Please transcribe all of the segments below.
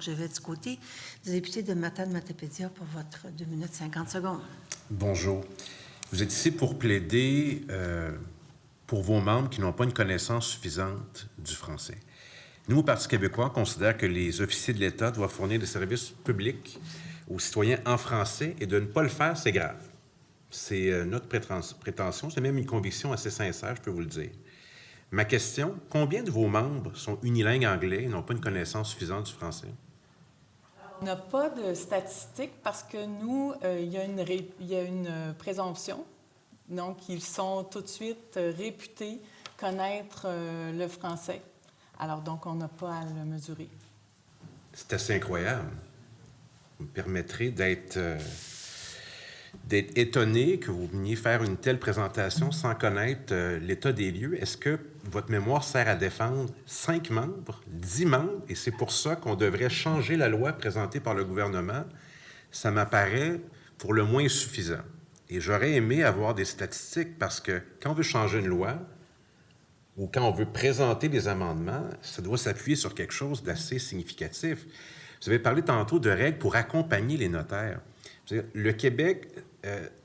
Je vais du côté du député de Matane-Matapédia pour votre 2 minutes 50 secondes. Bonjour. Vous êtes ici pour plaider pour vos membres qui n'ont pas une connaissance suffisante du français. Nous, au Parti québécois, considérons que les officiers de l'État doivent fournir des services publics aux citoyens en français et de ne pas le faire, c'est grave. C'est notre prétention, c'est même une conviction assez sincère, je peux vous le dire. Ma question, combien de vos membres sont unilingues anglais et n'ont pas une connaissance suffisante du français? On n'a pas de statistiques parce que nous, il y a une présomption. Donc, ils sont tout de suite réputés connaître le français. Alors, donc, on n'a pas à le mesurer. C'est assez incroyable. Vous me permettrez d'être étonné que vous veniez faire une telle présentation sans connaître l'état des lieux. Est-ce que votre mémoire sert à défendre 5 membres, 10 membres, et c'est pour ça qu'on devrait changer la loi présentée par le gouvernement? Ça m'apparaît pour le moins suffisant. Et j'aurais aimé avoir des statistiques parce que quand on veut changer une loi ou quand on veut présenter des amendements, ça doit s'appuyer sur quelque chose d'assez significatif. Vous avez parlé tantôt de règles pour accompagner les notaires. Le Québec,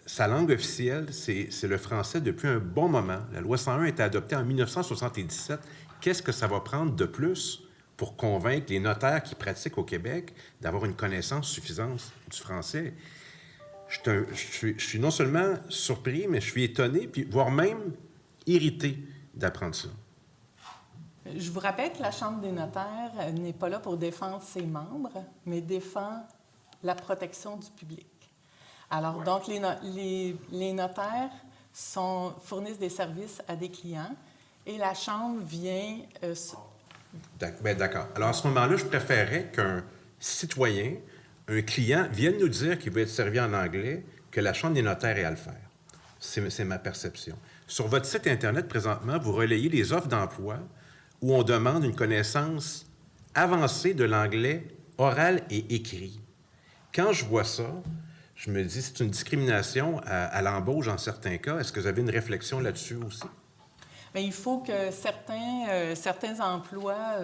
sa langue officielle, c'est le français depuis un bon moment. La loi 101 a été adoptée en 1977. Qu'est-ce que ça va prendre de plus pour convaincre les notaires qui pratiquent au Québec d'avoir une connaissance suffisante du français? Je suis non seulement surpris, mais je suis étonné, puis voire même irrité d'apprendre ça. Je vous rappelle que la Chambre des notaires n'est pas là pour défendre ses membres, mais défend la protection du public. Alors, donc, les notaires fournissent des services à des clients et la Chambre vient... D'accord. Alors, à ce moment-là, je préférerais qu'un citoyen, un client, vienne nous dire qu'il veut être servi en anglais que la Chambre des notaires ait à le faire. C'est ma perception. Sur votre site Internet, présentement, vous relayez les offres d'emploi où on demande une connaissance avancée de l'anglais oral et écrit. Quand je vois ça, je me dis c'est une discrimination à l'embauche en certains cas. Est-ce que vous avez une réflexion là-dessus aussi? Bien, il faut que certains emplois,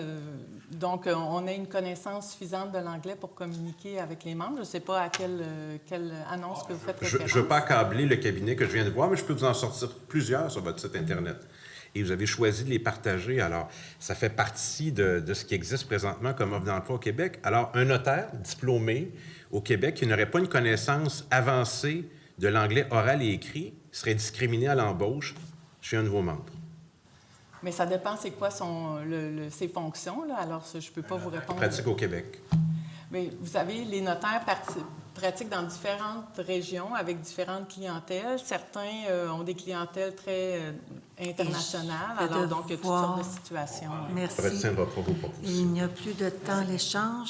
donc on ait une connaissance suffisante de l'anglais pour communiquer avec les membres. Je ne sais pas à quelle annonce que vous faites référence. Je ne veux pas accabler le cabinet que je viens de voir, mais je peux vous en sortir plusieurs sur votre site Internet. Et vous avez choisi de les partager. Alors, ça fait partie de ce qui existe présentement comme offre d'emploi au Québec. Alors, un notaire diplômé au Québec qui n'aurait pas une connaissance avancée de l'anglais oral et écrit serait discriminé à l'embauche chez un de vos membres. Mais ça dépend c'est quoi ses fonctions, là. Alors, je ne peux pas vous répondre. Pratique au Québec. Mais vous savez, les notaires pratiquent dans différentes régions avec différentes clientèles. Certains ont des clientèles très internationales. Alors, donc, il y a toutes sortes de situations. Merci. Ça va être simple, Il n'y a plus de temps à l'échange.